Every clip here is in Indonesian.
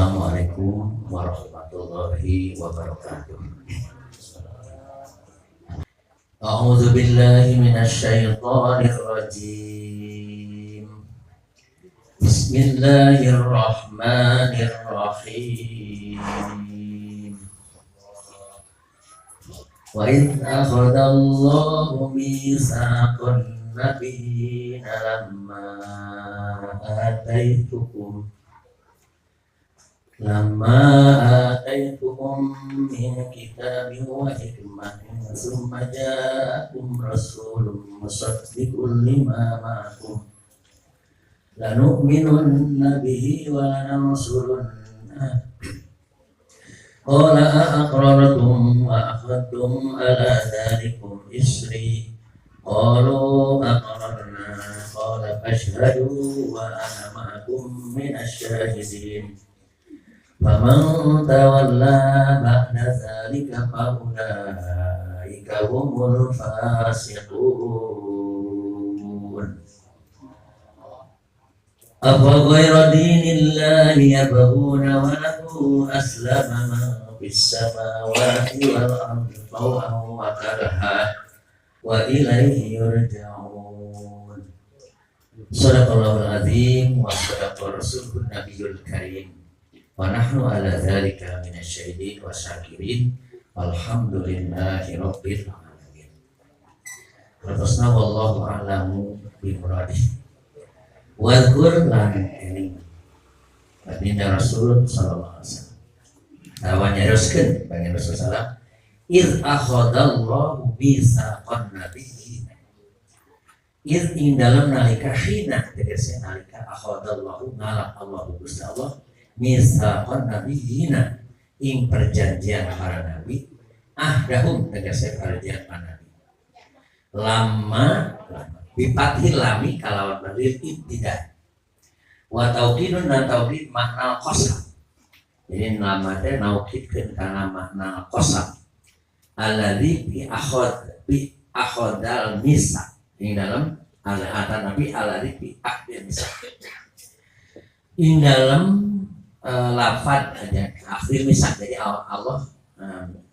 Assalamualaikum warahmatullahi wabarakatuh. A'udzu billahi minasy syaithanir rajim. Bismillahirrahmanirrahim. Wa idz akhadallahu mitsaqan nabiyina lamma ataitukum min kitabin wa hikmatin summa ja'akum rasulun musaddiqun lima ma'akum lanu'minunna bihi wa lanansurunna qala aqrartum wa akhadtum ala dhalikum isri qalu aqrarna qala fashhadu wa ana ma'akum minasy-syahidin. Faman tawalla ba'da dzalika fa ulaika humul fasiqun. Afa ghayra dinillahi yabghuna wa lahu aslama man fis samawati wal ardi taw'an wa karha wa ilayhi yurja'un. Shadaqallahul azim wa shadaqa rasulun nabiyul karim. Wa nahnu ala dzalika minasyahidin wa syakirin. Alhamdulillahi rabbil alamin. Terusna wallahu a'lamu bi muradih. Wa dzkur lan eling baginda Rasul sallallahu alaihi wasallam. Tawanya ruskeun baginda Rasul sallallahu iz akhadallahu mitsaqan nabiyyin. Iz ing dalam nalika hina tegese nalika akhadallahu ngalap Allahu Gusti Allah mitsaqan nabiyina ing perjanjian para nabi ahdahum tegese perjanjian para nabi lama bipathil lami kalawan dalil ibtida wa tauqidun dan tauqid makna qasam. Jadi lama teh naukidkeun kana makna qasam alladzi bi akhadal mitsaq ing dalam al-atan nabi alladzi bi ahdil mitsaq ing dalam lafad aja akhir misal. Jadi Allah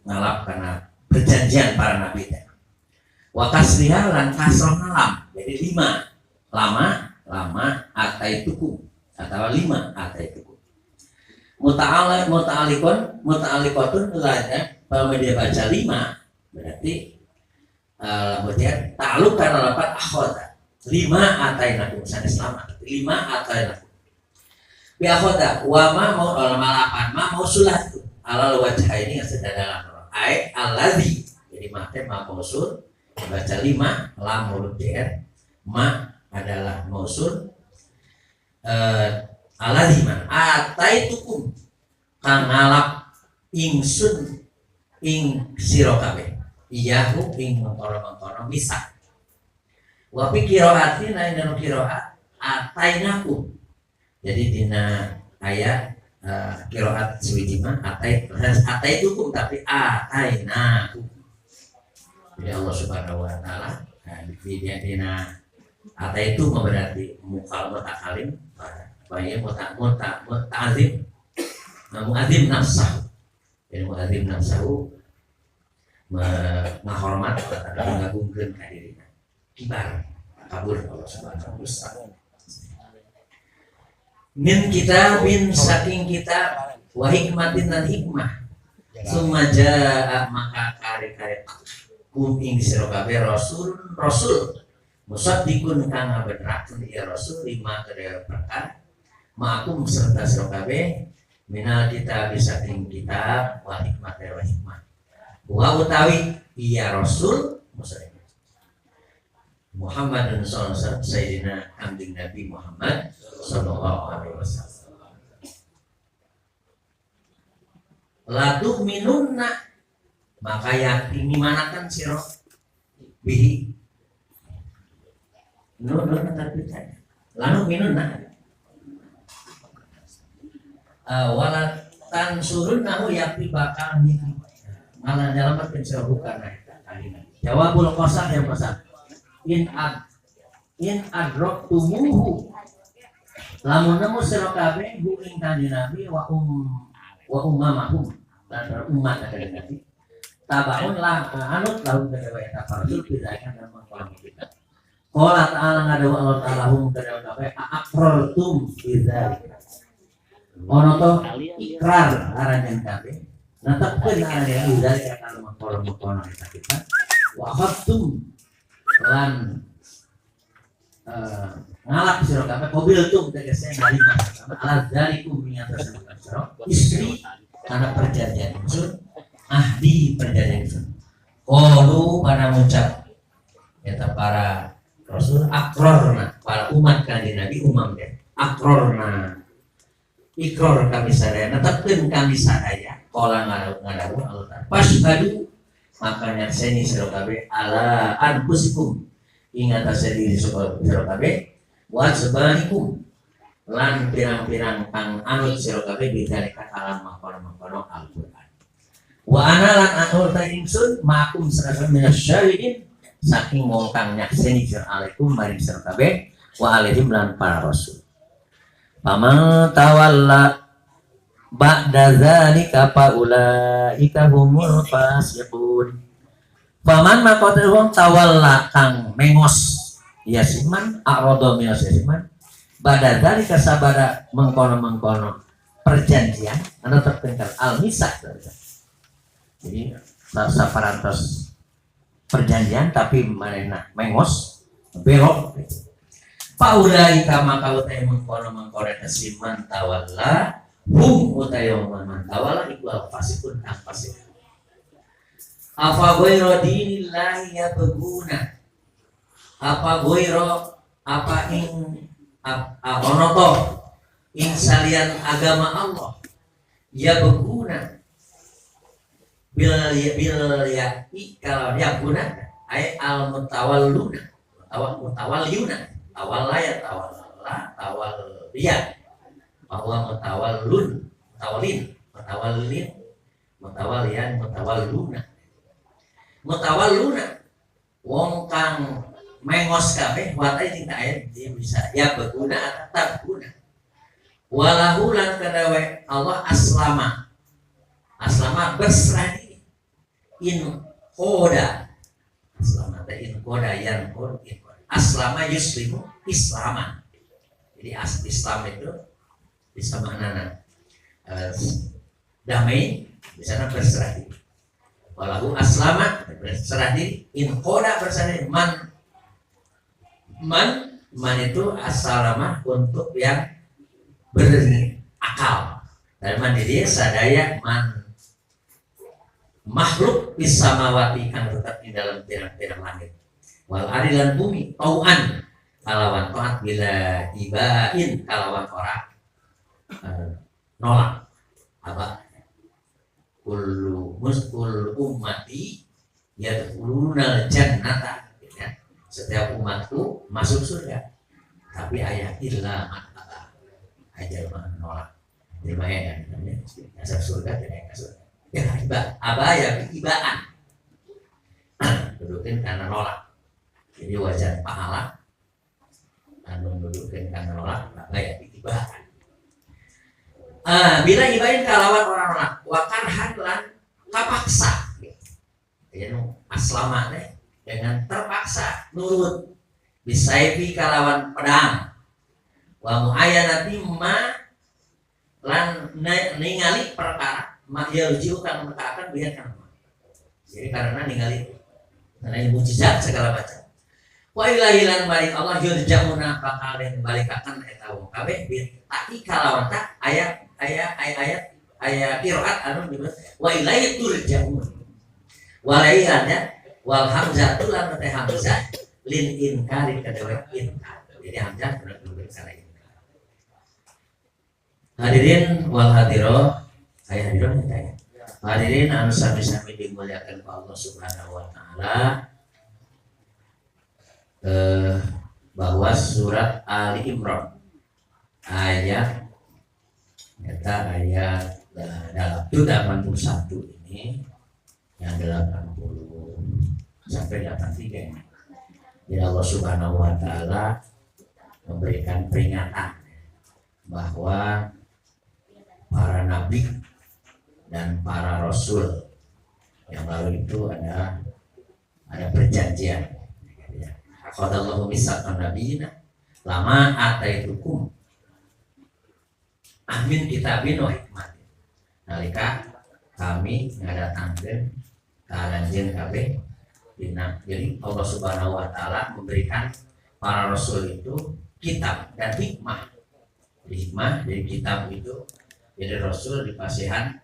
ngalap karena perjanjian para nabi teh. Wa kasriha lan kasroh lam. Jadi 5 lama ataitukum atau 5 ataitukum. Muta'alliqatun lainnya kalau dia baca 5 berarti kemudian ta'alluq karena lafad akhadha 5 atainakum sanes lama 5 atainakum biakhoda wama mau malapan mau sulat alal wajah ini yang sedang dalam ayat alladzi. Jadi mate ma mausul baca 5 lam huruf jar ma adalah mausul alladzi man ataitukum kang ngalap ingsun ing sira kabeh iyahu ing mengkono bisa wa fi qiraatina inna qiraat atainakum. Jadi dina ayat qiraat suwijima ataitukum tapi atainakum. Jadi Allah Subhanahu wa taala di dina ataitu berarti mutakalim baik muta'azim mu'adzim nafsahu. Jadi mu'adzim nafsahu menghormat atau mengagungkeun ka dirina kibar kabur Allah Subhanahu wa taala. Min kitabin saking kitab wa hikmatin dan hikmah sumaja maka kare-kare kum ing sira kabeh rasul musaddiqun kang ngabenerakeun ya rasul 5 kedaya perkara ma'akum serta sira kabeh minal kitab saking kitab wa hikmat wa utawi ya rasul Muhammad dan sallallahu Sayyidina Kanjeng Nabi Muhammad sallallahu alaihi wasallam. Latu minunna maka yakini manakan sira bihi nun tapi tanya lanu minunna wala tansurunnahu yakni bakal niki malah nyelamatkeun sira bukan kalina jawabul qasam yang qasam in adroktumuhu lamun nemu sira kabeh hu ing kanjeng Nabi wa ummahum dan umat kanjeng Nabi tabaun lah anut lahum kedewa eta rasul pidayah dan mengkolam kita. Qala ta'ala ngadawu Allah ta'ala hum kedewa kabeh aqrartum bidzalika. Ono to ikrar aranjeun kabeh. Natepkeun aranjeun bidzalika kana mengkolam eta kita. Wa khattum lan ngalap sira kabeh qabiltum tegese ngalima ala dzalikum min atas sira istri kana perjanjian unsur ahdi perjanjian unsur qalu pada ngucap eta para rasul akrorna para umat kanjeng Nabi umam teh akrorna ikrar kami sadaya netepkeun kami sadaya qala ngadawu Allah pasadu makanya seni sira kabeh ala anfusikum ingat asa diri sira kabeh wa sebalikum lan pirang-pirang kang anut sira kabeh bidalika alam maqala Al-Qur'an wa ana lan atur ta ingsun makum sareng minasyahidin saking wong kang nyakseni sira alaikum maring sira kabeh wa alaihim lan para rasul paman tawalla ba'da dzalika faulaika humul fasiqun paman makote wong tawalla kang mengos ya siman arodo mios ya siman ba'da dzalika sabada mengkono perjanjian anu tertinggal al-misak jadi saparantos perjanjian tapi manehna mengos belok faulaika maka utai mengkono eta siman tawalla hum utayo man tawala iku al-fasikun kang fasik apa ghairu dinillahi yabghuna apa ghairu apa ing ono to ing salian agama Allah yabghuna bil ya kalau yabghuna ay al mutawalluna mutawalluna tawallaya tawalliya bahwa mutawalluna wong kang mengos kabeh watai tingkah ayat dia bisa ya berguna atau tak guna walahu lan kedawe Allah aslama berserah diri in koda aslama ta in koda yang koda aslama yuslimu islaman jadi Islam itu bisa maknana damai bisa berserah diri walahu aslama berserah diri in koda berserah diri man itu asalama untuk yang berakal dan mandiri sadaya man makhluk bisamawati kang tetap di dalam pirang-pirang langit wal arilan bumi tauan kalawan taat bila ibain kalawan ora nolak apa kullu ummati yadkhuluna jannata ya. Setiap umatku masuk surga tapi ayat illa mata aja menolak lumayan ya masuk surga tidak masuk ya abaya ibaan dudukin karena nolak jadi wajar pahala anu dudukin karena nolak abaya ibaan bila ibain kalawan orang nolak wakan hadlan kapaksa ya aslama deh dengan terpaksa nurut bisaifi kalawan pedang wa muayyanati ma lan ningali perkara mahyaljiu kan perkara biar kan jadi karena ningali karena mukjizat segala macam wa ilahilan balik Allah yurja'una bakal den balikakan eta wong kabeh tapi kalawan tak ayat qiraat anu disebut wa ilaihi turja'un walaihannya wal hamzah lan teh hamzah lin inkari kedewa inkar jadi hamzah benar-benar salah inkar hadirin wal hadiro saya hadirin ya hadirin anu sami-sami dimuliakan Allah Subhanahu wa taala bahwa surat Ali Imran ayat dalam 81 ini yang 80 sampai 83 jadi Allah Subhanahu wa taala memberikan peringatan bahwa para nabi dan para rasul yang lalu itu ada perjanjian. Akhadallahu mitsaqan nabiyina lama ataitukum amin kitabin wa hikmatin. Nalika kami ngadatangkeun ka lanjeun kabeh dina. Jadi Allah Subhanahu wa taala memberikan para rasul itu kitab dan hikmah. Hikmah dari kitab itu, jadi rasul dipasihan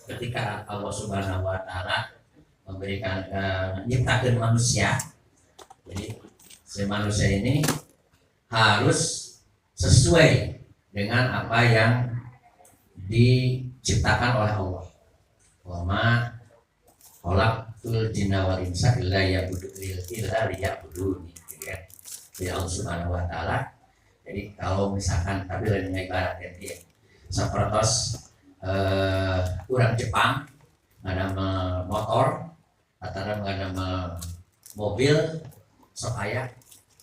ketika Allah Subhanahu wa taala memberikan nyiptakeun manusia. Jadi si manusia ini harus sesuai dengan apa yang diciptakan oleh Allah. Wa ma khalaqtul jinna wal insa illa liya'budun. Jadi Allah Subhanahu wa taala. Jadi kalau misalkan tapi lain ibarat ya sapertos urang Jepang ada motor atau ada mobil supaya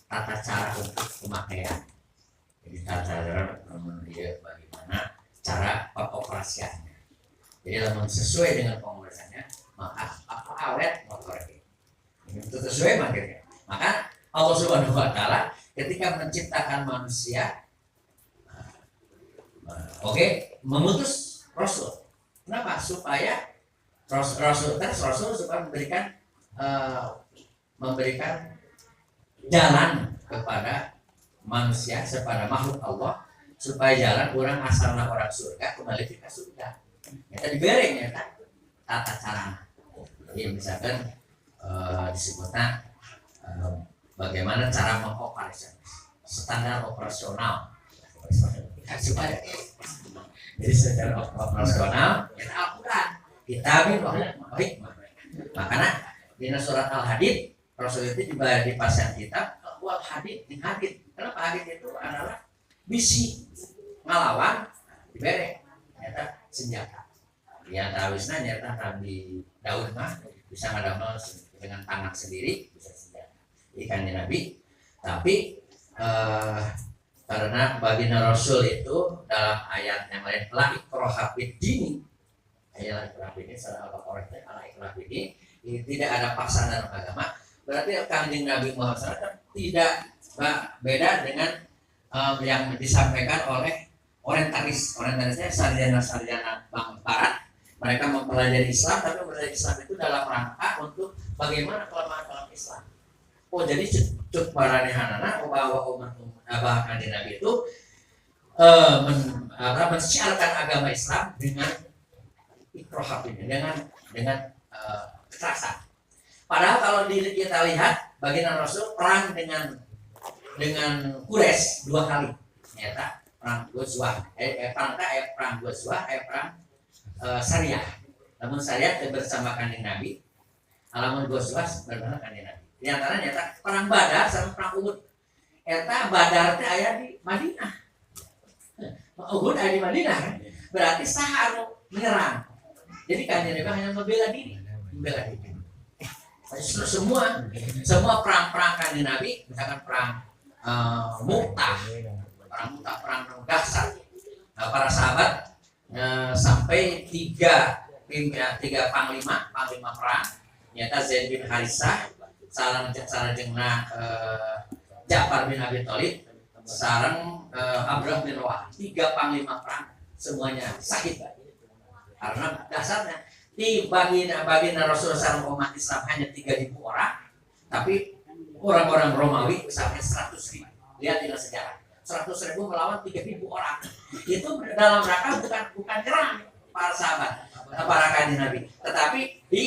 tata cara untuk pemakaian. Jadi tata cara bagaimana cara pengoperasiannya. Jadi lamun sesuai dengan pengoperasiannya maka apa awet motor ini. Itu sesuai makanya. Maka Allah Subhanahu wa taala ketika menciptakan manusia memutus rasul. Kenapa? Supaya rasul supaya memberikan jalan kepada manusia, kepada makhluk Allah, supaya jalan orang asalna orang surga kembali ke surga. Kita dibereng ya kan tata cara. Jadi misalkan disebutnya bagaimana cara mengoperasikan standar operasional supaya jadi secara operasional kita Al-Quran kita hikmah. Makanya di surat Al-Hadid Rasul itu di pasang kitab wal hadid di hadid. Kenapa hadid itu adalah bisi ngalawan dibere nyata senjata. Yang tawisna nyata Nabi Daud mah bisa ngadamel dengan tangan sendiri bisa senjata. Ikan Nabi, tapi karena baginda Rasul itu dalam ayat yang lain la ikraha fid din, ayat ikraha fid din secara al-Qur'an ala ikraha fid din, tidak ada paksaan dalam agama. Berarti kanjeng Nabi Muhammad SAW tidak beda dengan yang disampaikan oleh orientalisnya sarjana barat. Mereka mempelajari Islam, tapi mempelajari Islam itu dalam rangka untuk bagaimana kelemahan Islam. Oh jadi cuk paranehanana bahwa umat kanjeng Nabi itu mensiarkan agama Islam dengan ikrohab ini, dengan kekerasan. Padahal kalau kita lihat baginda Rasul perang dengan Quraisy 2 kali, ternyata perang Ghazwah, perang Ghazwah, perang Sariyah. Namun Sariyah bersama kanjeng Nabi, alamun Ghazwah bersama kanjeng Nabi. Di antara nyata perang Badar sama perang Uhud. Eta Badar teh aya di Madinah. Uhud aya di Madinah kan? Berarti saha anu menyerang. Jadi kanjeng Nabi hanya membela diri. Semua perang-perang kanjeng Nabi, misalkan perang Mu'tah, perang dahsyat. Nah, para sahabat sampai tiga panglima perang, nyata Zaid bin Harisah, sareng Ja'far bin Abi Thalib, sareng Abdullah bin Rawah, 3 panglima perang semuanya sakit karena dasarnya di baginda Rasulullah sareng umat Islam hanya 3.000 orang, tapi orang-orang Romawi sampai 100.000. Lihat di sejarah 100.000 melawan 3.000 orang. Itu dalam rangka bukan nyerang para sahabat, para kanjeng Nabi, tetapi di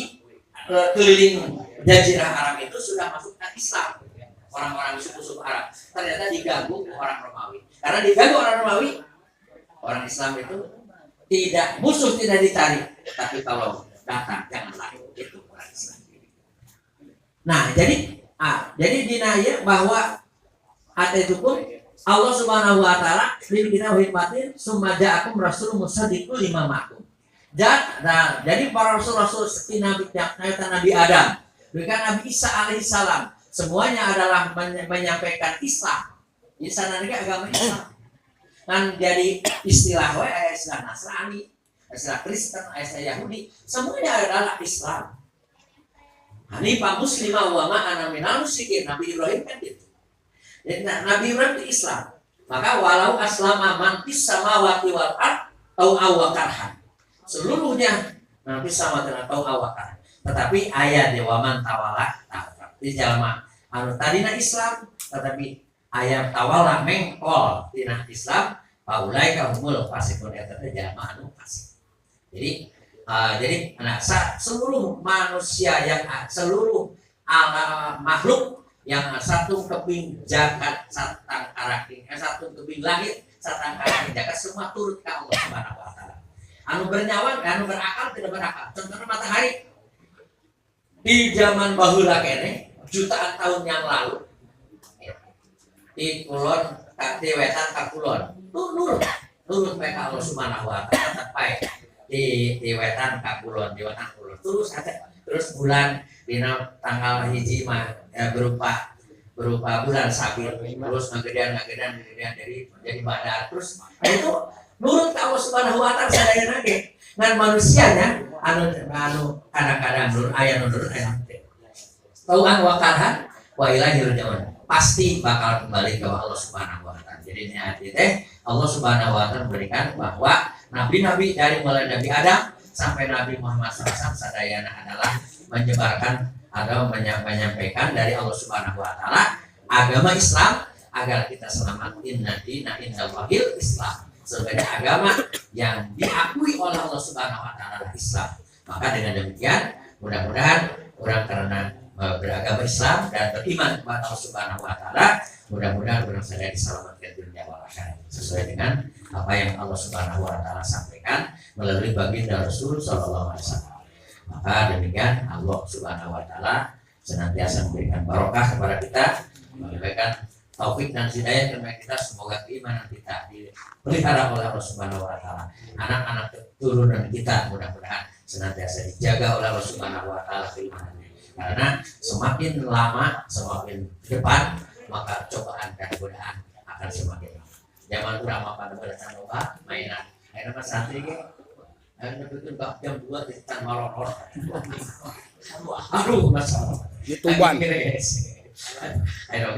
keliling Jazirah Arab itu sudah masuk ke Islam. Orang-orang suku-suku Arab ternyata diganggu orang Romawi. Karena diganggu orang Romawi, orang Islam itu musuh tidak dicari, tapi kalau datang janganlah itu orang Islam. Nah, jadi dinaya bahwa itu pun Allah Subhanahu wa taala kita hikmatin sumaja akum rasul musaddiqul lima ma'akum. Jadi para rasul-rasul seperti Nabi Adam, bahkan Nabi Isa alaihissalam, semuanya adalah menyampaikan Islam. Islam nanti agama Islam. kan jadi istilah we istilah Nasrani, istilah Kristen, istilah Yahudi, semuanya adalah Islam. Hanifah muslimah wa ma ana minal musyrikin. Nabi Ibrahim kan gitu. Jadi Nabi Ibrahim itu Islam. Maka walau aslama man fis samawati wal ard au awakarhan. Seluruhnya nanti sama dengan tau awakarhan. Tetapi ayat dewaman tawala di jalma anu tadina Islam, tetapi ayat tawala mengkol tina Islam, paulai kahumul fasikun eta teh jalma anu fasik. Jadi seluruh manusia yang seluruh makhluk yang satu keping jagat satang karaking, satu keping langit satang karaking jagat semua turut ke Allah Subhanahu wa taala. Anu bernyawa, anu berakal tidak berakal. Contohnya matahari di zaman baheula kene jutaan tahun yang lalu di kulon di wetan ka kulon nurut mereka Allah Subhanahu wa taala tepai di wetan ka kulon di wetan kulon terus bulan dina tanggal hiji mah berupa bulan sabit terus ngagedean jadi badar terus itu nurut ka Allah Subhanahu wa taala sadayana ge ngan manusianya anu kadang-kadang nurut aya tauan wakarhan wa ilaihi raji'un pasti bakal kembali ke Allah Subhanahu wa taala. Jadi ini arti Allah Subhanahu wa taala memberikan bahwa nabi-nabi dari mulai Nabi Adam sampai Nabi Muhammad SAW sadayana adalah menyebarkan atau menyampaikan dari Allah Subhanahu wa taala agama Islam agar kita selamat inna dina indallahil Islam sebagai agama yang diakui oleh Allah Subhanahu wa taala Islam. Maka dengan demikian mudah-mudahan orang karena beragama Islam dan beriman kepada Allah Subhanahu wa taala, mudah-mudahan orang saya diselamatkan dunia wal akhirat sesuai dengan apa yang Allah Subhanahu wa taala sampaikan melalui baginda Rasul sallallahu alaihi wasallam. Maka demikian Allah Subhanahu wa taala senantiasa memberikan barokah kepada kita, memberikan taufik dan hidayah kepada kita, semoga keimanan kita dipelihara oleh Allah Subhanahu wa taala. Anak-anak turunan kita mudah-mudahan senantiasa dijaga oleh Allah Subhanahu wa taala keimanannya. Karena semakin lama, semakin depan, maka cobaan dan godaan akan semakin lama. Zaman urang pada coba mainan. Ayeuna mah santri ge anu bikin bab jam 2 di tan malor. Aduh, masalah. YouTubean. Ayeuna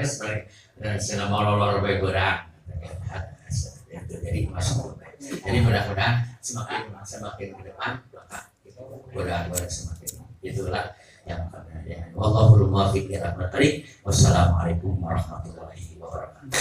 geus balik selama malor bae godaan. Jadi masuk. Jadi mudah-mudahan semakin ke depan maka godaan semakin. Itulah yang wallahul muwaffiq ila aqwamit thoriq. Wassalamualaikum warahmatullahi wabarakatuh.